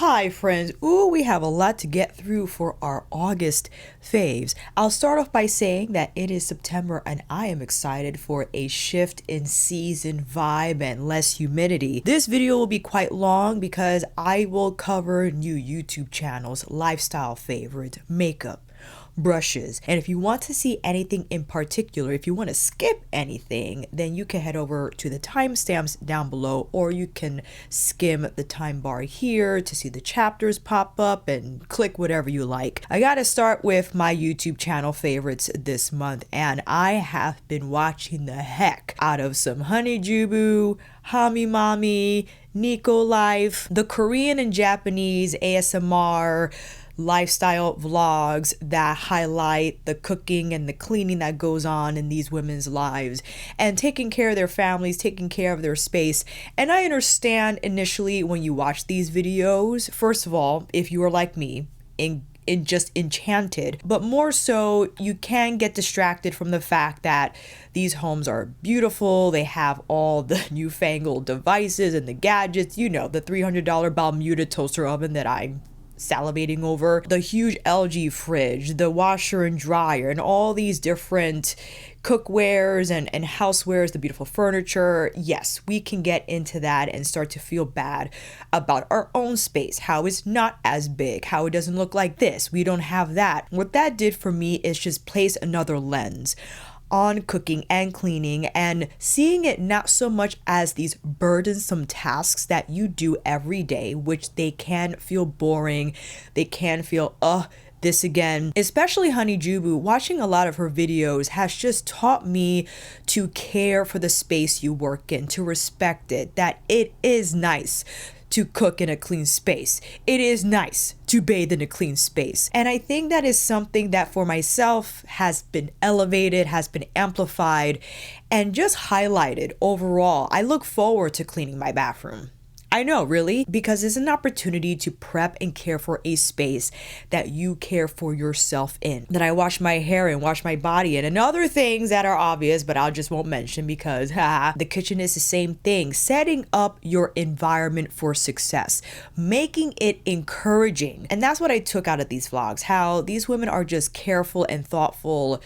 Hi friends, we have a lot to get through for our August faves. I'll start off by saying that it is September and I am excited for a shift in season vibe and less humidity. This video will be quite long because I will cover new YouTube channels, lifestyle favorites, makeup, brushes, and if you want to see anything in particular, if you want to skip anything, then you can head over to the timestamps down below, or you can skim the time bar here to see the chapters pop up and click whatever you like. I gotta start with my YouTube channel favorites this month, and I have been watching the heck out of some Honeyjubu, Hami Mami, Nico Life, the Korean and Japanese ASMR lifestyle vlogs that highlight the cooking and the cleaning that goes on in these women's lives and taking care of their families, taking care of their space. And I understand initially when you watch these videos, first of all, if you are like me, in just enchanted, but more so you can get distracted from the fact that these homes are beautiful. They have all the newfangled devices and the gadgets, you know, the $300 Bermuda toaster oven that I'm salivating over, the huge LG fridge, the washer and dryer, and all these different cookwares and housewares, the beautiful furniture. Yes, we can get into that and start to feel bad about our own space, how it's not as big, how it doesn't look like this, we don't have that. What that did for me is just place another lens on cooking and cleaning and seeing it not so much as these burdensome tasks that you do every day, which they can feel boring, they can feel this again. Especially Honeyjubu, watching a lot of her videos has just taught me to care for the space you work in, to respect it, that it is nice to cook in a clean space. It is nice to bathe in a clean space. And I think that is something that for myself has been elevated, has been amplified, and just highlighted overall. I look forward to cleaning my bathroom. I know, really, because it's an opportunity to prep and care for a space that you care for yourself in, that I wash my hair and wash my body in, and other things that are obvious, but I just won't mention because the kitchen is the same thing. Setting up your environment for success, making it encouraging. And that's what I took out of these vlogs, how these women are just careful and thoughtful,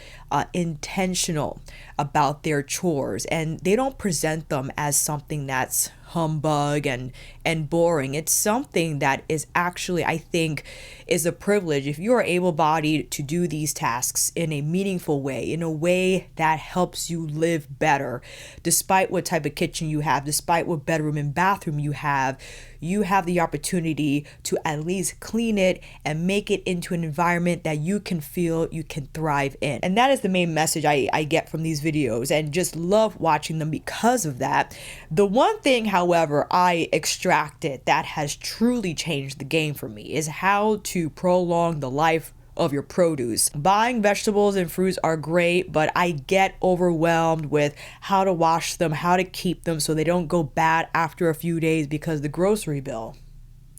intentional about their chores, and they don't present them as something that's humbug and boring. It's something that is actually, I think, is a privilege if you are able-bodied to do these tasks in a meaningful way, in a way that helps you live better. Despite what type of kitchen you have, despite what bedroom and bathroom you have the opportunity to at least clean it and make it into an environment that you can feel you can thrive in. And that is the main message I get from these videos, and just love watching them because of that. The one thing, however, I extracted that has truly changed the game for me is how to prolong the life of your produce. Buying vegetables and fruits are great, but I get overwhelmed with how to wash them, how to keep them so they don't go bad after a few days, because the grocery bill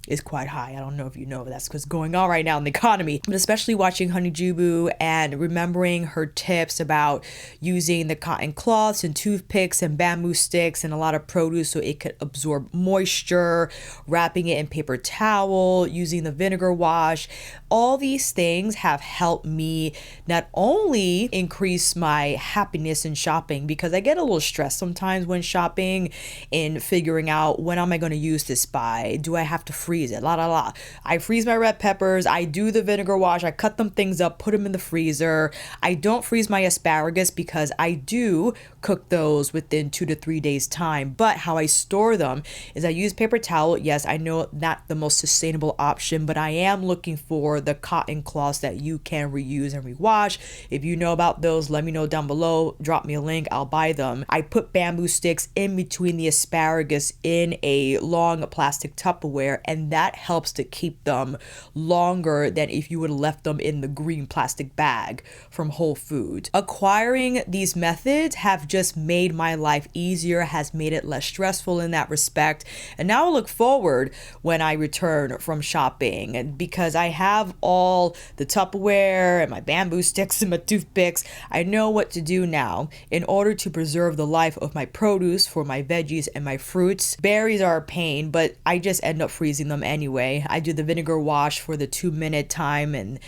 is quite high. I don't know if you know, but that's what's going on right now in the economy. But especially watching Honeyjubu and remembering her tips about using the cotton cloths and toothpicks and bamboo sticks and a lot of produce so it could absorb moisture, wrapping it in paper towel, using the vinegar wash. All these things have helped me not only increase my happiness in shopping, because I get a little stressed sometimes when shopping in figuring out, when am I going to use this by? Do I have to freeze it? I freeze my red peppers. I do the vinegar wash. I cut them things up, put them in the freezer. I don't freeze my asparagus because I do cook those within 2 to 3 days time. But how I store them is I use paper towel. Yes, I know not the most sustainable option, but I am looking for the cotton cloths that you can reuse and rewash. If you know about those, let me know down below. Drop me a link. I'll buy them. I put bamboo sticks in between the asparagus in a long plastic Tupperware, and that helps to keep them longer than if you would have left them in the green plastic bag from Whole Foods. Acquiring these methods have just made my life easier, has made it less stressful in that respect. And now I look forward when I return from shopping, and because I have all the Tupperware and my bamboo sticks and my toothpicks, I know what to do now in order to preserve the life of my produce for my veggies and my fruits. Berries are a pain, but I just end up freezing them anyway. I do the vinegar wash for the 2-minute time and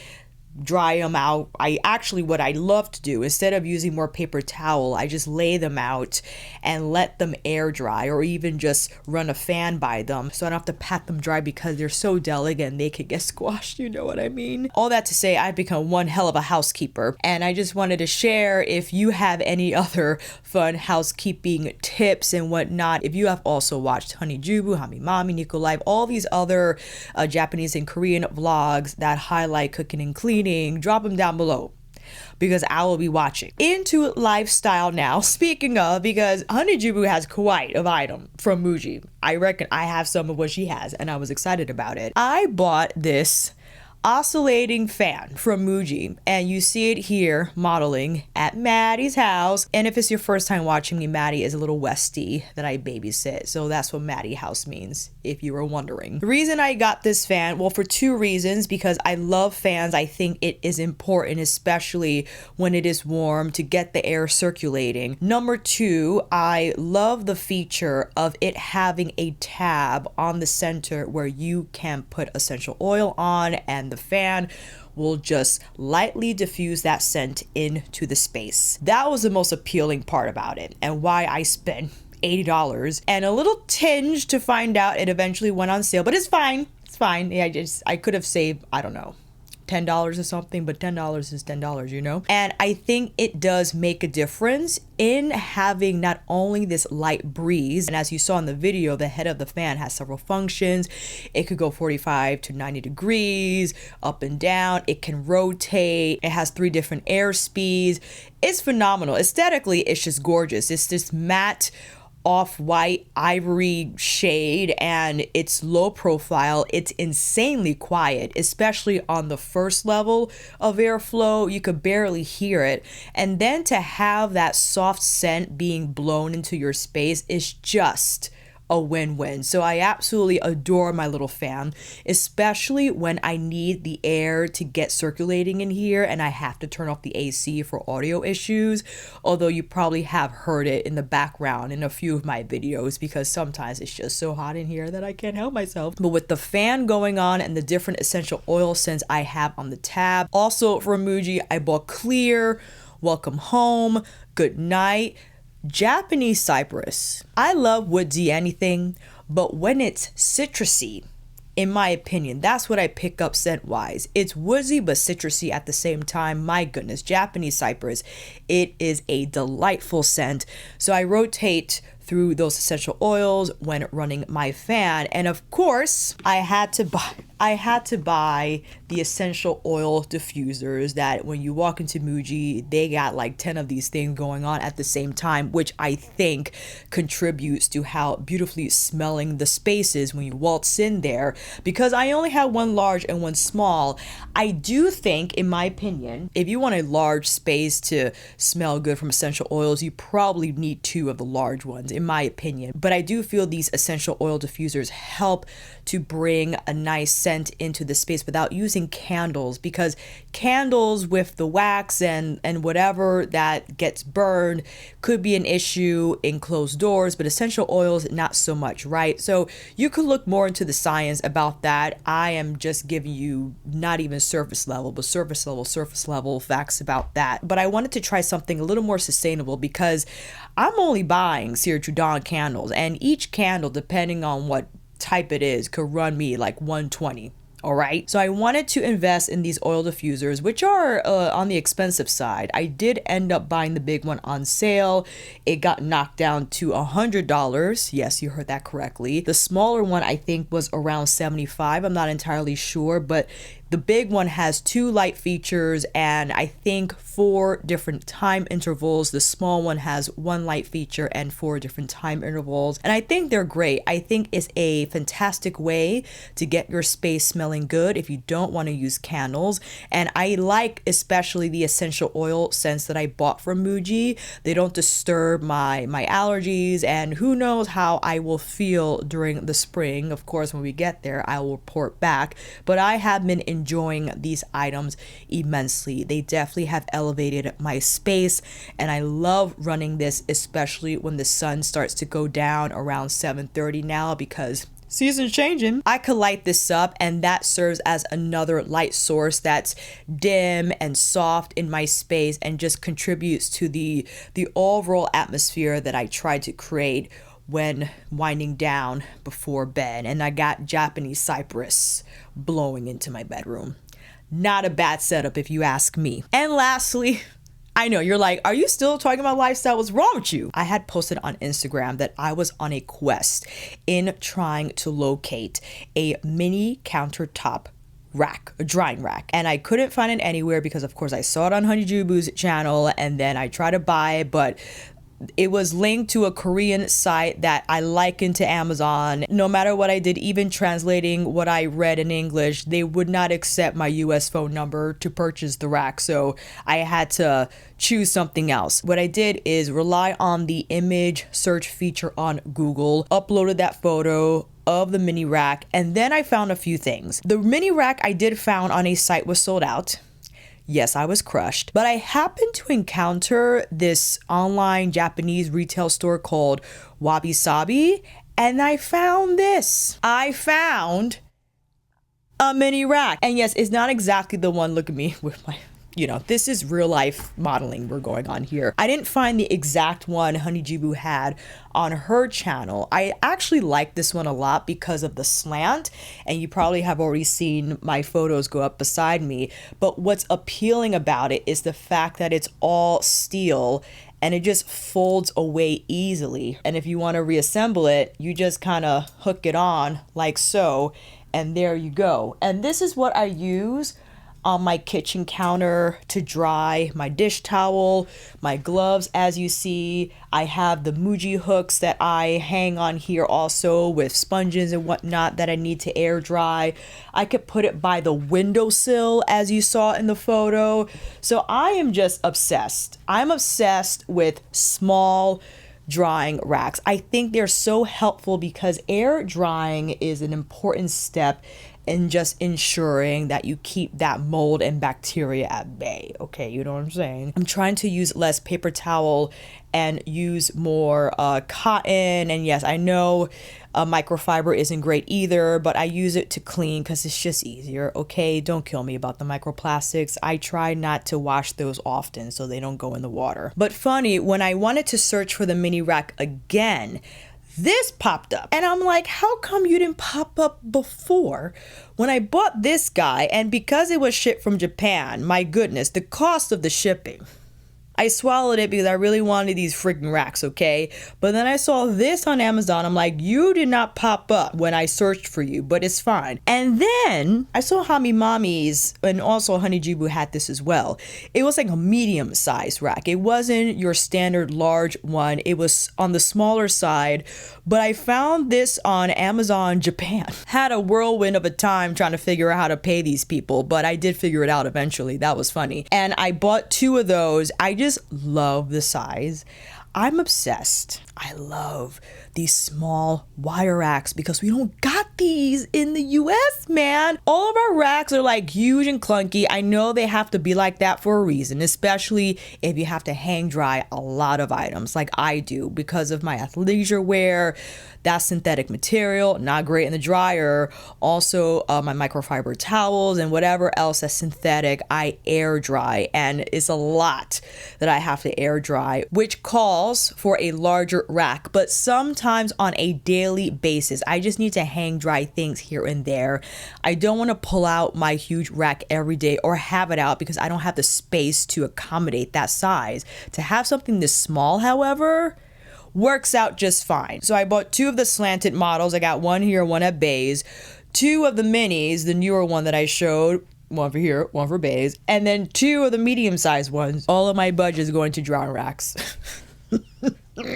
dry them out. What I love to do, instead of using more paper towel, I just lay them out and let them air dry, or even just run a fan by them so I don't have to pat them dry because they're so delicate and they could get squashed, you know what I mean? All that to say, I've become one hell of a housekeeper, and I just wanted to share if you have any other fun housekeeping tips and whatnot. If you have also watched Honeyjubu, Hamimami, Nikolai, all these other Japanese and Korean vlogs that highlight cooking and cleaning, drop them down below because I will be watching. Into lifestyle now, speaking of, because Honeyjubu has quite an item from Muji. I reckon I have some of what she has, and I was excited about it. I bought this oscillating fan from Muji, and you see it here modeling at Maddie's house. And if it's your first time watching me, Maddie is a little Westie that I babysit, so that's what Maddie house means, if you were wondering. The reason I got this fan, well, for 2 reasons: because I love fans. I think it is important, especially when it is warm, to get the air circulating. Number 2, I love the feature of it having a tab on the center where you can put essential oil on, and the fan will just lightly diffuse that scent into the space. That was the most appealing part about it, and why I spent $80 and a little tinge to find out it eventually went on sale. But it's fine. It's fine. I could have saved, I don't know, $10 or something, but $10 is $10, you know? And I think it does make a difference in having not only this light breeze, and as you saw in the video, the head of the fan has several functions. It could go 45 to 90 degrees, up and down. It can rotate. It has 3 different air speeds. It's phenomenal. Aesthetically, it's just gorgeous. It's this matte off-white ivory shade, and it's low profile. It's insanely quiet, especially on the first level of airflow. You could barely hear it, and then to have that soft scent being blown into your space is just a win-win. So I absolutely adore my little fan, especially when I need the air to get circulating in here and I have to turn off the AC for audio issues, although you probably have heard it in the background in a few of my videos because sometimes it's just so hot in here that I can't help myself. But with the fan going on and the different essential oil scents I have on the tab, also from Muji, I bought Clear, Welcome Home, Good Night, Japanese cypress. I love woodsy anything, but when it's citrusy, in my opinion, that's what I pick up scent wise. It's woodsy but citrusy at the same time. My goodness, Japanese cypress, it is a delightful scent. So I rotate through those essential oils when running my fan, and of course I had to buy the essential oil diffusers that when you walk into Muji, they got like 10 of these things going on at the same time, which I think contributes to how beautifully smelling the space is when you waltz in there. Because I only have one large and one small, I do think, in my opinion, if you want a large space to smell good from essential oils, you probably need 2 of the large ones, in my opinion. But I do feel these essential oil diffusers help to bring a nice scent into the space without using candles, because candles with the wax and whatever that gets burned could be an issue in closed doors, but essential oils not so much, right? So you could look more into the science about that. I am just giving you not even surface level, but surface level facts about that. But I wanted to try something a little more sustainable because I'm only buying Sir Trudon candles, and each candle, depending on what type it is, could run me like $120. All right, so I wanted to invest in these oil diffusers, which are on the expensive side. I did end up buying the big one on sale. It got knocked down to $100. Yes, you heard that correctly. The smaller one I think was around $75. I'm not entirely sure, but The big one has 2 light features and I think 4 different time intervals. The small one has 1 light feature and 4 different time intervals. And I think they're great. I think it's a fantastic way to get your space smelling good if you don't want to use candles. And I like especially the essential oil scents that I bought from Muji. They don't disturb my allergies, and who knows how I will feel during the spring. Of course, when we get there, I will report back. But I have been enjoying these items immensely. They definitely have elevated my space, and I love running this, especially when the sun starts to go down around 7:30 now, because season's changing. I could light this up, and that serves as another light source that's dim and soft in my space and just contributes to the overall atmosphere that I try to create when winding down before bed. And I got Japanese cypress blowing into my bedroom. Not a bad setup if you ask me. And lastly, I know you're like, are you still talking about lifestyle? What's wrong with you? I had posted on Instagram that I was on a quest in trying to locate a mini countertop rack, a drying rack, and I couldn't find it anywhere because of course I saw it on Honeyjubu's channel, and then I tried to buy it, but it was linked to a Korean site that I likened to Amazon. No matter what I did, even translating what I read in English, they would not accept my US phone number to purchase the rack. So I had to choose something else. What I did is rely on the image search feature on Google, uploaded that photo of the mini rack, and then I found a few things. The mini rack I did found on a site was sold out. Yes, I was crushed, but I happened to encounter this online Japanese retail store called Wabi Sabi, and I found this. I found a mini rack. And yes, it's not exactly the one, look at me with my, this is real life modeling we're going on here. I didn't find the exact one Honeyjubu had on her channel. I actually like this one a lot because of the slant, and you probably have already seen my photos go up beside me. But what's appealing about it is the fact that it's all steel and it just folds away easily. And if you want to reassemble it, you just kind of hook it on like so, and there you go. And this is what I use on my kitchen counter to dry my dish towel, my gloves. As you see, I have the Muji hooks that I hang on here also with sponges and whatnot that I need to air dry. I could put it by the windowsill as you saw in the photo. So I am just obsessed. I'm obsessed with small drying racks. I think they're so helpful because air drying is an important step in just ensuring that you keep that mold and bacteria at bay. Okay, you know what I'm saying? I'm trying to use less paper towel and use more cotton. And yes, I know microfiber isn't great either, but I use it to clean because it's just easier. Okay, don't kill me about the microplastics. I try not to wash those often so they don't go in the water. But funny, when I wanted to search for the mini rack again, this popped up, and I'm like, how come you didn't pop up before when I bought this guy? And because it was shipped from Japan, my goodness, the cost of the shipping, I swallowed it because I really wanted these freaking racks, okay? But then I saw this on Amazon. I'm like, you did not pop up when I searched for you, but it's fine. And then I saw Hami Mami's, and also Honeyjubu had this as well. It was like a medium size rack. It wasn't your standard large one. It was on the smaller side, but I found this on Amazon Japan. Had a whirlwind of a time trying to figure out how to pay these people, but I did figure it out eventually. That was funny. And I bought 2 of those. I just love the size. I'm obsessed. I love these small wire racks because we don't got these in the US, man. All of our racks are like huge and clunky. I know they have to be like that for a reason, especially if you have to hang dry a lot of items like I do because of my athleisure wear. That synthetic material, not great in the dryer. Also, my microfiber towels and whatever else that's synthetic, I air dry, and it's a lot that I have to air dry, which calls for a larger rack. But sometimes on a daily basis, I just need to hang dry things here and there. I don't want to pull out my huge rack every day or have it out because I don't have the space to accommodate that size. To have something this small, however, works out just fine. So I bought 2 of the slanted models. I got one here, one at Bays. 2 of the minis, the newer one that I showed, one for here, one for bays, and then 2 of the medium-sized ones. All of my budget is going to drawing racks.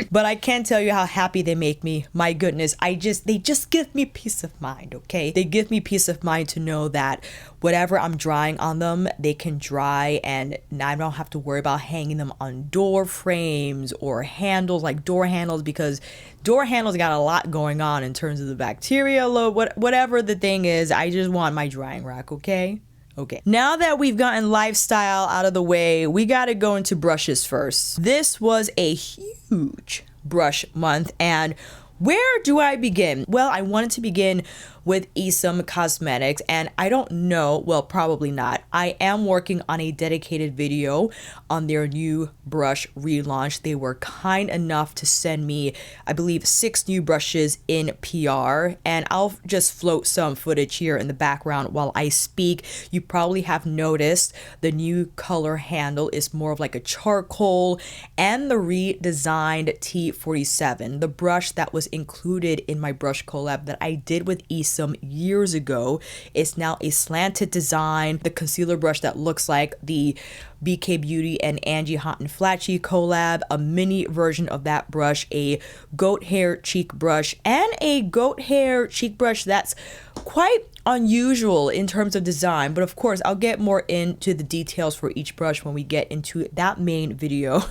But I can't tell you how happy they make me. My goodness, they just give me peace of mind, okay? They give me peace of mind to know that whatever I'm drying on them, they can dry, and I don't have to worry about hanging them on door frames or handles, like door handles, because door handles got a lot going on in terms of the bacteria load, whatever the thing is. I just want my drying rack, okay? Okay, now that we've gotten lifestyle out of the way, we gotta go into brushes first. This was a huge brush month, and where do I begin? Well, I wanted to begin with Isom Cosmetics, and I don't know, well, probably not. I am working on a dedicated video on their new brush relaunch. They were kind enough to send me, I believe, 6 new brushes in PR, and I'll just float some footage here in the background while I speak. You probably have noticed the new color handle is more of like a charcoal, and the redesigned T47, the brush that was included in my brush collab that I did with Isom years ago, is now a slanted design. The concealer brush that looks like the BK Beauty and Angie Hot and Flatchy collab, a mini version of that brush, a goat hair cheek brush, and a goat hair cheek brush that's quite unusual in terms of design. But of course, I'll get more into the details for each brush when we get into that main video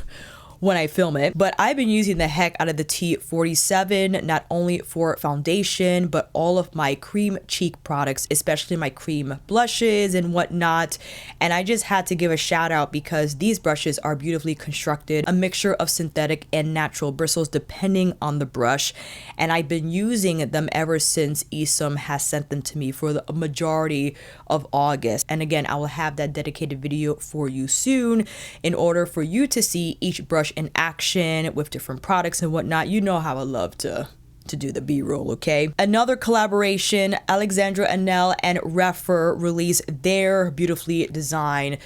when I film it. But I've been using the heck out of the T47, not only for foundation, but all of my cream cheek products, especially my cream blushes and whatnot. And I just had to give a shout out because these brushes are beautifully constructed, a mixture of synthetic and natural bristles depending on the brush. And I've been using them ever since Isom has sent them to me for the majority of August. And again, I will have that dedicated video for you soon in order for you to see each brush in action with different products and whatnot. You know how I love to do the B-roll, okay? Another collaboration, Alexandra, Anele, and Rephr released their beautifully designed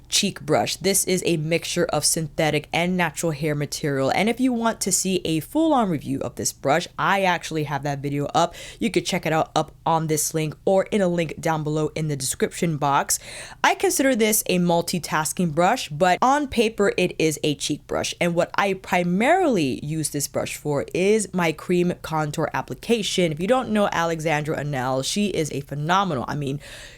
cheek brush. This is a mixture of synthetic and natural hair material, and if you want to see a full-on review of this brush, I actually have that video up. You could check it out up on this link or in a link down below in the description box. I consider this a multitasking brush, but on paper it is a cheek brush, and what I primarily use this brush for is my cream contour application. If you don't know Alexandra Anele, she is a phenomenal,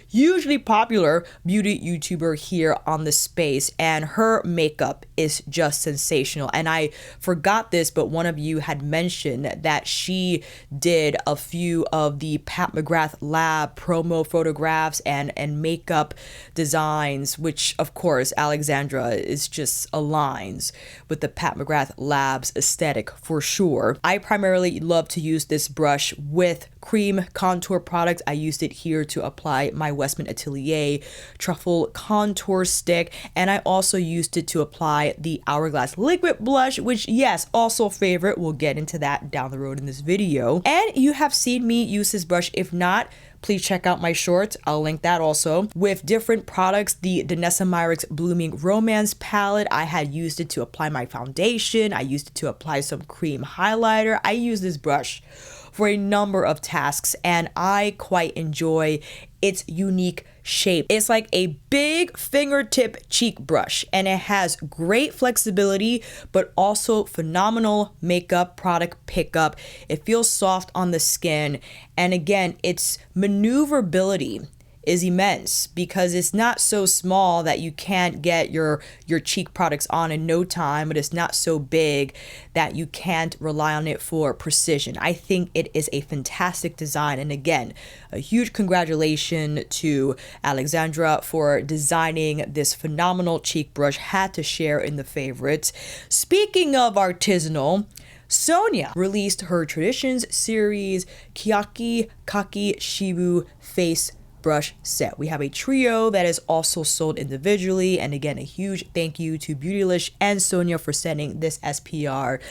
hugely popular beauty YouTuber here on the space, and her makeup is just sensational. And I forgot this, but one of you had mentioned that she did a few of the Pat McGrath Lab promo photographs and makeup designs, which of course Alexandra is just aligns with the Pat McGrath Lab's aesthetic for sure. I primarily love to use this brush with cream contour products. I used it here to apply my Westman Atelier truffle contour stick, and I also used it to apply the Hourglass liquid blush, which yes, also favorite. We'll get into that down the road in this video. And you have seen me use this brush. If not, please check out my shorts. I'll link that also. With different products, the Danessa Myricks Blooming Romance palette, I had used it to apply my foundation. I used it to apply some cream highlighter. I use this brush for a number of tasks, and I quite enjoy its unique shape. It's like a big fingertip cheek brush, and it has great flexibility, but also phenomenal makeup product pickup. It feels soft on the skin, and again, its maneuverability is immense because it's not so small that you can't get your cheek products on in no time, but it's not so big that you can't rely on it for precision. I think it is a fantastic design, and again, a huge congratulations to Alexandra for designing this phenomenal cheek brush. Had to share in the favorites. Speaking of artisanal, Sonia released her Traditions series Keyaki Kakishibu face brush set. We have a trio that is also sold individually, and again, a huge thank you to Beautylish and Sonia for sending this SPR.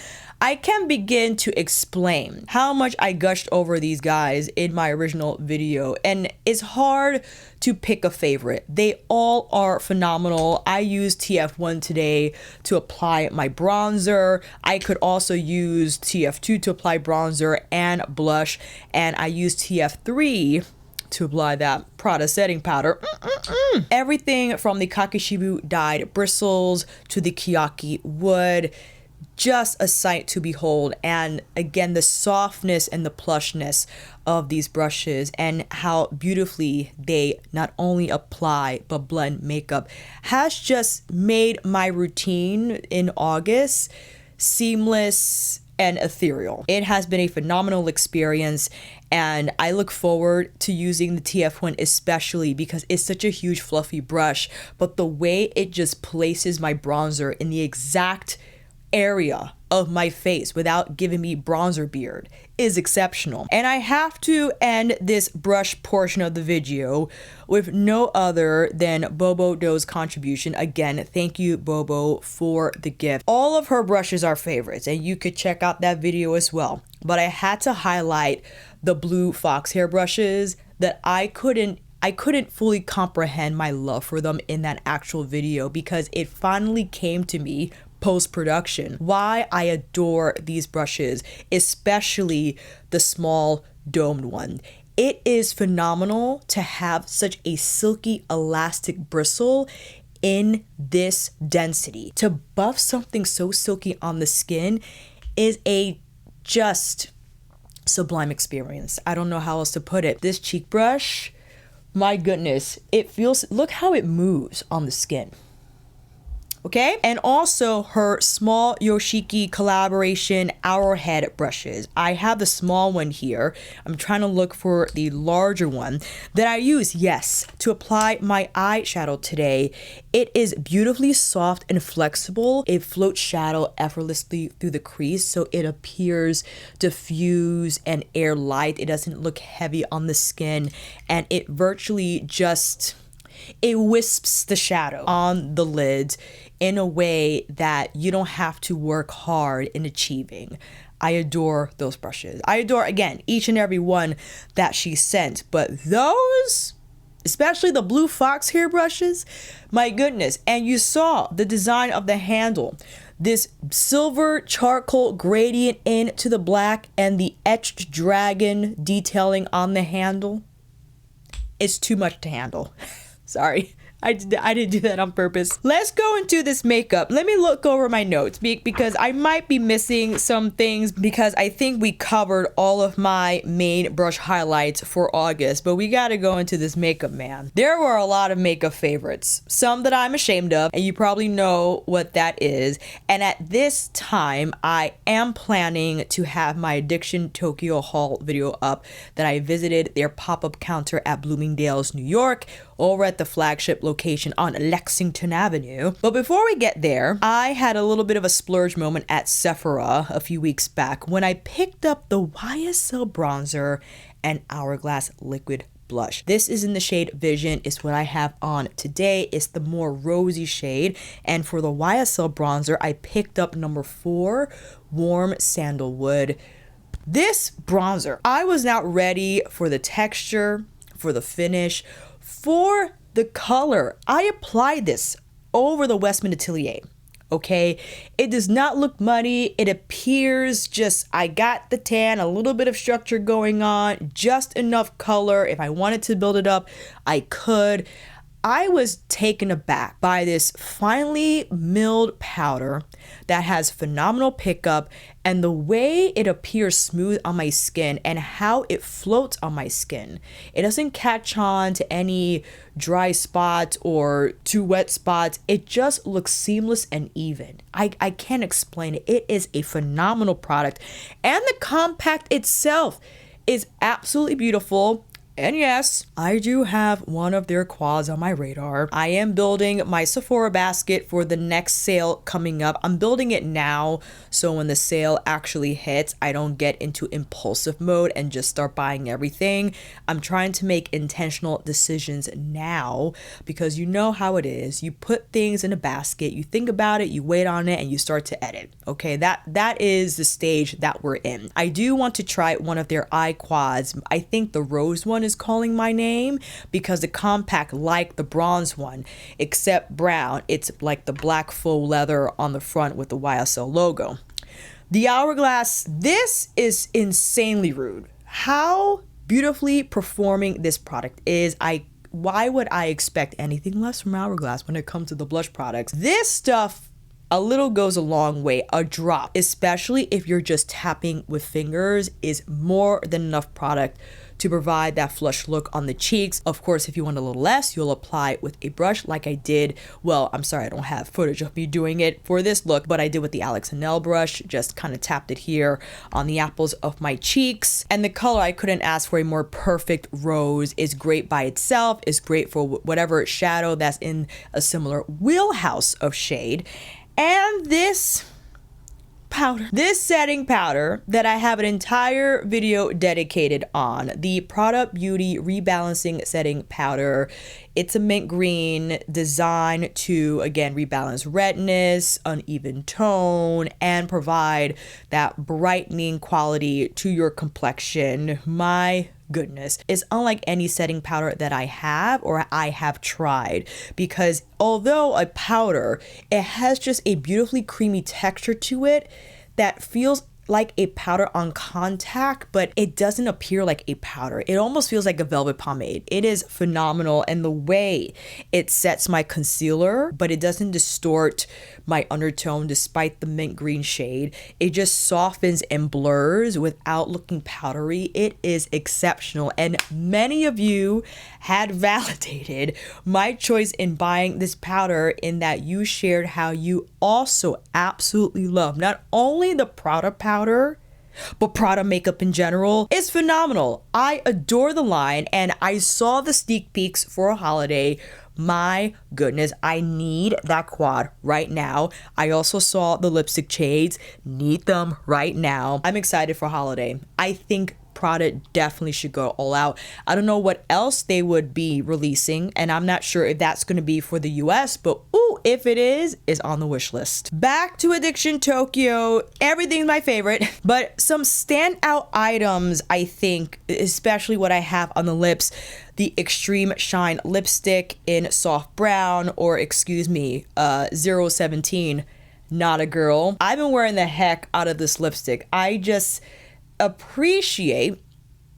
I can begin to explain how much I gushed over these guys in my original video, and it's hard to pick a favorite. They all are phenomenal. I used TF1 today to apply my bronzer. I could also use TF2 to apply bronzer and blush, and I used TF3 to apply that Prada setting powder. Everything from the Kakishibu dyed bristles to the Keyaki wood, just a sight to behold. And again, the softness and the plushness of these brushes and how beautifully they not only apply but blend makeup has just made my routine in August seamless and ethereal. It has been a phenomenal experience, and I look forward to using the TF1 especially because it's such a huge fluffy brush, but the way it just places my bronzer in the exact area of my face without giving me bronzer beard is exceptional. And I have to end this brush portion of the video with no other than Bobo Do's contribution. Again, thank you, Bobo, for the gift. All of her brushes are favorites, and you could check out that video as well. But I had to highlight the blue fox hair brushes that I couldn't fully comprehend my love for them in that actual video because it finally came to me post-production why I adore these brushes, especially the small domed one. It is phenomenal to have such a silky elastic bristle in this density. To buff something so silky on the skin is a just sublime experience. I don't know how else to put it. This cheek brush, my goodness, it feels, look how it moves on the skin. Okay, and also her small Yoshiki collaboration Arrowhead brushes. I have the small one here. I'm trying to look for the larger one that I use, yes, to apply my eyeshadow today. It is beautifully soft and flexible. It floats shadow effortlessly through the crease, so it appears diffused and air light. It doesn't look heavy on the skin, and it virtually just, it wisps the shadow on the lids in a way that you don't have to work hard in achieving. I adore those brushes. I adore, again, each and every one that she sent, but those, especially the blue fox hair brushes, my goodness. And you saw the design of the handle, this silver charcoal gradient into the black and the etched dragon detailing on the handle. It's too much to handle. Sorry, I didn't do that on purpose. Let's go into this makeup. Let me look over my notes because I might be missing some things because I think we covered all of my main brush highlights for August, but we gotta go into this makeup, man. There were a lot of makeup favorites, some that I'm ashamed of, and you probably know what that is. And at this time, I am planning to have my Addiction Tokyo haul video up that I visited their pop-up counter at Bloomingdale's, New York, over at the flagship location on Lexington Avenue. But before we get there, I had a little bit of a splurge moment at Sephora a few weeks back when I picked up the YSL Bronzer and Hourglass Liquid Blush. This is in the shade Vision. It's what I have on today. It's the more rosy shade. And for the YSL Bronzer, I picked up number 4, Warm Sandalwood. This bronzer, I was not ready for the texture, for the finish, for the color. I applied this over the Westman Atelier, okay? It does not look muddy. It appears just, I got the tan, a little bit of structure going on, just enough color. If I wanted to build it up, I could. I was taken aback by this finely milled powder that has phenomenal pickup and the way it appears smooth on my skin and how it floats on my skin. It doesn't catch on to any dry spots or too wet spots. It just looks seamless and even. I can't explain it. It is a phenomenal product, and the compact itself is absolutely beautiful. And yes, I do have one of their quads on my radar. I am building my Sephora basket for the next sale coming up. I'm building it now, so when the sale actually hits, I don't get into impulsive mode and just start buying everything. I'm trying to make intentional decisions now because you know how it is. You put things in a basket, you think about it, you wait on it, and you start to edit. Okay, that is the stage that we're in. I do want to try one of their eye quads. I think the rose one is calling my name because the compact, like the bronze one, except brown, it's like the black faux leather on the front with the YSL logo. The Hourglass, this is insanely rude. How beautifully performing this product is. Why would I expect anything less from Hourglass when it comes to the blush products? This stuff, a little goes a long way. A drop, especially if you're just tapping with fingers, is more than enough product to provide that flush look on the cheeks. Of course, if you want a little less, you'll apply it with a brush like I did. Well, I'm sorry, I don't have footage of me doing it for this look, but I did with the Alexandra brush, just kind of tapped it here on the apples of my cheeks. And the color, I couldn't ask for a more perfect rose. Is great by itself, is great for whatever shadow that's in a similar wheelhouse of shade. And this powder, this setting powder that I have an entire video dedicated on, the Prada Beauty Rebalancing Setting Powder. It's a mint green, designed to, again, rebalance redness, uneven tone, and provide that brightening quality to your complexion. My goodness, it's unlike any setting powder that I have or I have tried, because although a powder, it has just a beautifully creamy texture to it that feels like a powder on contact, but it doesn't appear like a powder. It almost feels like a velvet pomade. It is phenomenal, and the way it sets my concealer, but it doesn't distort my undertone despite the mint green shade. It just softens and blurs without looking powdery. It is exceptional, and many of you had validated my choice in buying this powder in that you shared how you also absolutely love not only the Prada powder, but Prada makeup in general is phenomenal. I adore the line, and I saw the sneak peeks for a holiday. My goodness, I need that quad right now. I also saw the lipstick shades, need them right now. I'm excited for holiday. I think Prada definitely should go all out. I don't know what else they would be releasing, and I'm not sure if that's going to be for the US, but ooh, if it is, it's on the wish list. Back to Addiction Tokyo. Everything's my favorite, but some standout items, I think, especially what I have on the lips. The Extreme Shine lipstick in soft brown, or excuse me, 017, not a girl. I've been wearing the heck out of this lipstick. I just appreciate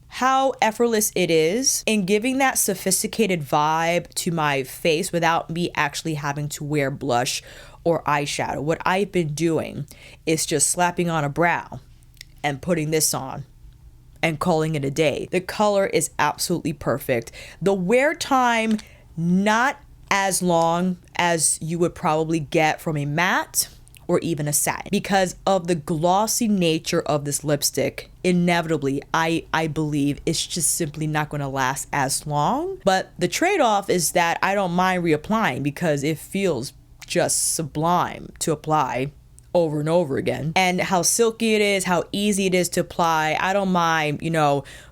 how effortless it is in giving that sophisticated vibe to my face without me actually having to wear blush or eyeshadow. What I've been doing is just slapping on a brow and putting this on and calling it a day. The color is absolutely perfect. The wear time, not as long as you would probably get from a matte or even a satin. Because of the glossy nature of this lipstick, inevitably, I believe it's just simply not going to last as long. But the trade-off is that I don't mind reapplying because it feels just sublime to apply over and over again. And how silky it is, how easy it is to apply. I don't mind,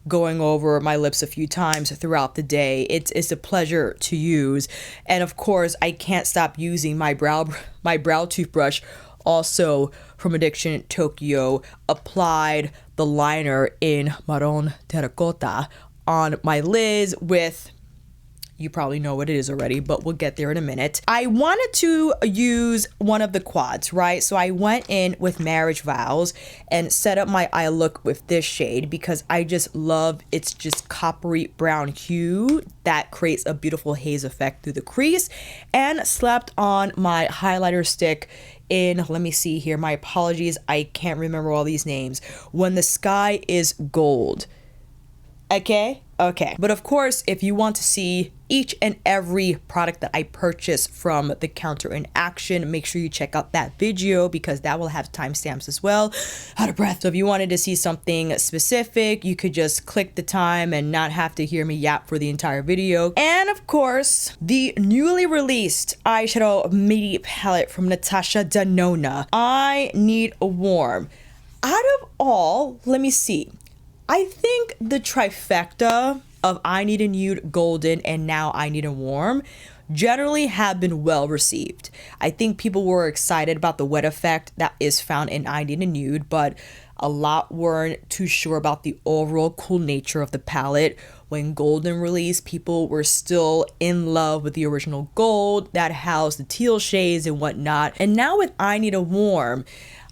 going over my lips a few times throughout the day. It's a pleasure to use. And of course, I can't stop using my brow toothbrush, also from Addiction Tokyo. Applied the liner in Marron Terracotta on my lids with, you probably know what it is already, but we'll get there in a minute. I wanted to use one of the quads, right? So I went in with Marriage Vows and set up my eye look with this shade because I just love its just coppery brown hue that creates a beautiful haze effect through the crease, and slapped on my highlighter stick in, let me see here, my apologies, I can't remember all these names. When the Sky is Gold. Okay. But of course, if you want to see each and every product that I purchase from the counter in action, make sure you check out that video because that will have timestamps as well. Out of breath. So if you wanted to see something specific, you could just click the time and not have to hear me yap for the entire video. And of course, the newly released eyeshadow midi palette from Natasha Denona. I Need a Warm. Out of all, let me see. I think the trifecta of I Need a Nude Golden and now I Need a Warm generally have been well received. I think people were excited about the wet effect that is found in I Need a Nude, but a lot weren't too sure about the overall cool nature of the palette. When Golden released, people were still in love with the original gold that housed the teal shades and whatnot. And now with I Need a Warm,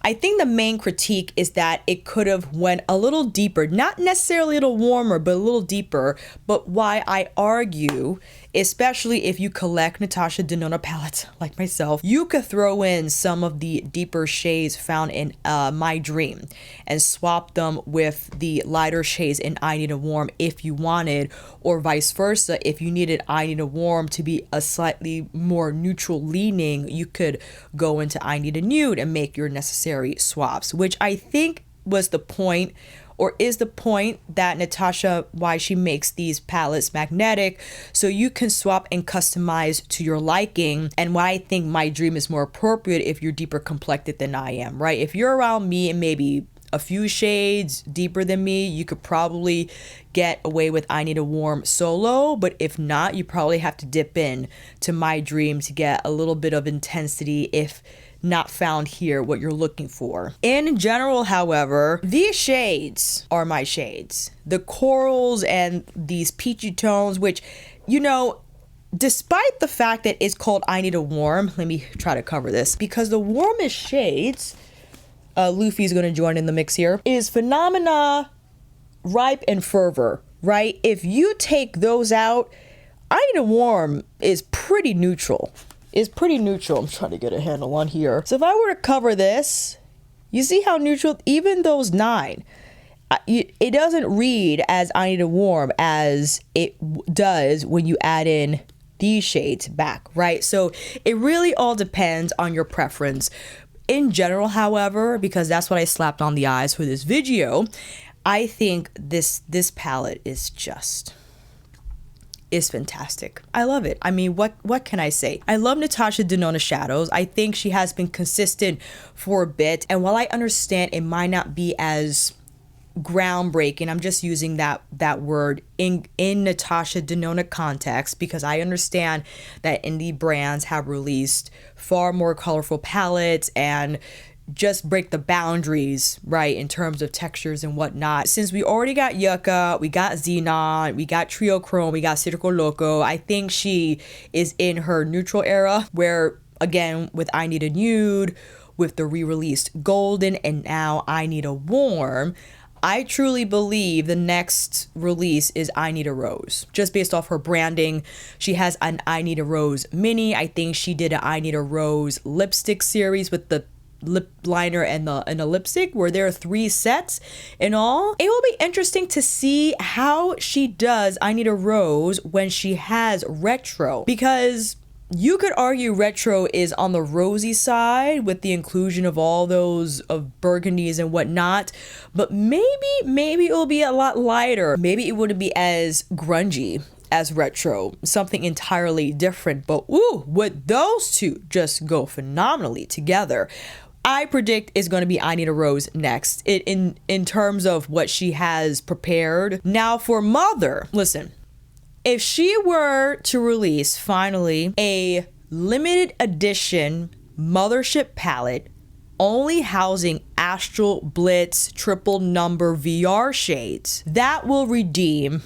I think the main critique is that it could have went a little deeper, not necessarily a little warmer, but a little deeper. But why I argue, especially if you collect Natasha Denona palettes like myself, you could throw in some of the deeper shades found in My Dream and swap them with the lighter shades in I Need a Warm if you wanted, or vice versa. If you needed I Need a Warm to be a slightly more neutral leaning, you could go into I Need a Nude and make your necessary swaps, which I think was the point, or is the point, that Natasha, why she makes these palettes magnetic, so you can swap and customize to your liking. And why I think My Dream is more appropriate if you're deeper complected than I am, right? If you're around me and maybe a few shades deeper than me, you could probably get away with I Need a Warm solo. But if not, you probably have to dip in to My Dream to get a little bit of intensity, if not found here what you're looking for. In general, however, these shades are my shades. The corals and these peachy tones, which, you know, despite the fact that it's called I Need a Warm, let me try to cover this, because the warmest shades, Luffy's gonna join in the mix here, is Phenomena, Ripe, and Fervor, right? If you take those out, I Need a Warm is pretty neutral. I'm trying to get a handle on here. So if I were to cover this, you see how neutral, even those 9, it doesn't read as I Need a Warm as it does when you add in these shades back, right? So it really all depends on your preference. In general, however, because that's what I slapped on the eyes for this video, I think this palette is fantastic. I love it. I mean, what can I say? I love Natasha Denona shadows. I think she has been consistent for a bit, and while I understand it might not be as groundbreaking, I'm just using that word in Natasha Denona context, because I understand that indie brands have released far more colorful palettes and just break the boundaries, right, in terms of textures and whatnot. Since we already got Yucca, we got Xenon, we got Trio Chrome, we got Circo Loco, I think she is in her neutral era, where, again, with I Need a Nude, with the re-released Golden, and now I Need a Warm, I truly believe the next release is I Need a Rose. Just based off her branding, she has an I Need a Rose mini. I think she did an I Need a Rose lipstick series with the lip liner and the lipstick, where there are 3 sets in all. It will be interesting to see how she does I Need a Rose when she has retro, because you could argue retro is on the rosy side with the inclusion of all those of burgundies and whatnot, but maybe it will be a lot lighter. Maybe it wouldn't be as grungy as retro, something entirely different. But ooh, would those two just go phenomenally together? I predict is going to be I Need a Rose next in terms of what she has prepared. Now for Mother, listen, if she were to release finally a limited edition Mothership palette only housing Astral Blitz triple number VR shades, that will redeem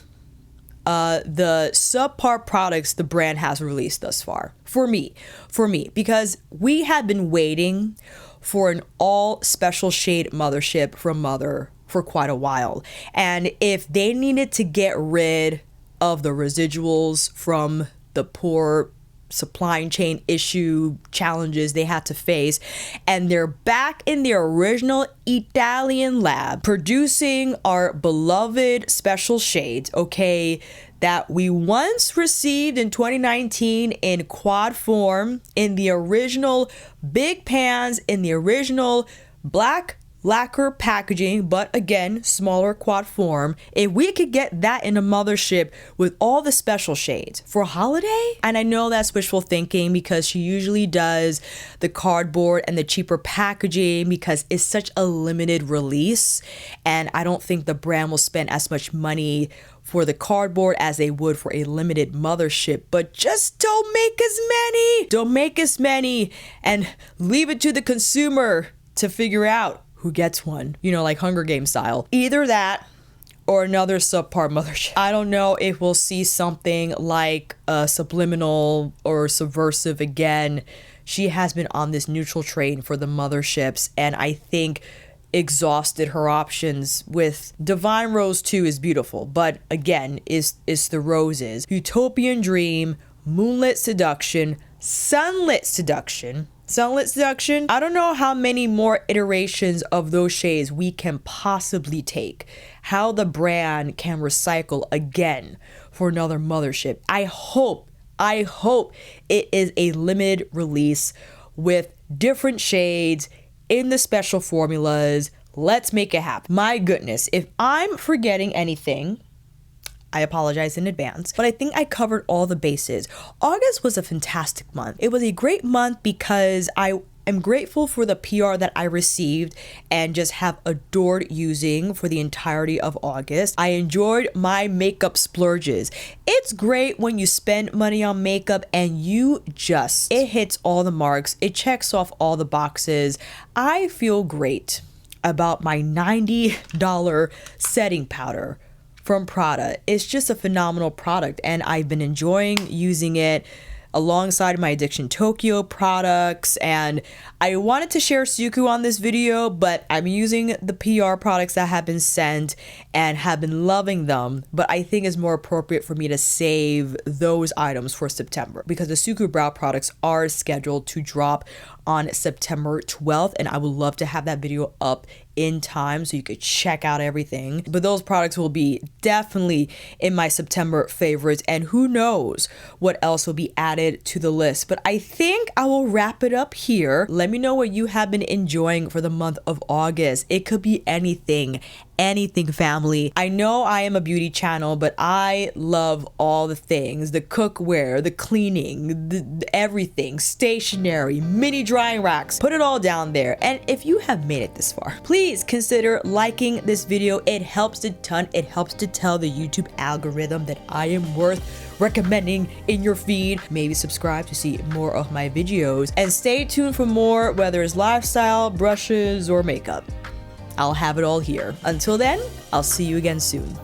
the subpar products the brand has released thus far. For me, because we have been waiting for an all special shade Mothership from Mother for quite a while. And if they needed to get rid of the residuals from the poor supply chain issue challenges they had to face, and they're back in their original Italian lab producing our beloved special shades, okay, that we once received in 2019 in quad form, in the original big pans, in the original black lacquer packaging, but again, smaller quad form. If we could get that in a Mothership with all the special shades for holiday, and I know that's wishful thinking because she usually does the cardboard and the cheaper packaging because it's such a limited release, and I don't think the brand will spend as much money for the cardboard as they would for a limited Mothership. But just don't make as many and leave it to the consumer to figure out who gets one, you know, like Hunger Games style. Either that or another subpar Mothership. I don't know if we'll see something like a Subliminal or Subversive again she has been on this neutral train for the motherships, and I think exhausted her options with Divine Rose 2 is beautiful, but again, is the roses. Utopian Dream, Moonlit Seduction, Sunlit Seduction. I don't know how many more iterations of those shades we can possibly take. How the brand can recycle again for another mothership. I hope it is a limited release with different shades in the special formulas. Let's make it happen. My goodness, if I'm forgetting anything, I apologize in advance, but I think I covered all the bases. August was a fantastic month. It was a great month because I am grateful for the PR that I received and just have adored using for the entirety of August. I enjoyed my makeup splurges. It's great when you spend money on makeup and it hits all the marks. It checks off all the boxes. I feel great about my $90 setting powder from Prada. It's just a phenomenal product, and I've been enjoying using it alongside my Addiction Tokyo products. And I wanted to share Suqqu on this video, but I'm using the PR products that have been sent and have been loving them. But I think it's more appropriate for me to save those items for September, because the Suqqu brow products are scheduled to drop on September 12th, and I would love to have that video up in time so you could check out everything. But those products will be definitely in my September favorites, and who knows what else will be added to the list. But I think I will wrap it up here. Let me know what you have been enjoying for the month of August. It could be anything family. I know I am a beauty channel, but I love all the things: the cookware, the cleaning, everything, stationery, mini drying racks. Put it all down there. And if you have made it this far, please consider liking this video. It helps a ton. It helps to tell the YouTube algorithm that I am worth recommending in your feed. Maybe subscribe to see more of my videos, and stay tuned for more, whether it's lifestyle, brushes, or makeup. I'll have it all here. Until then, I'll see you again soon.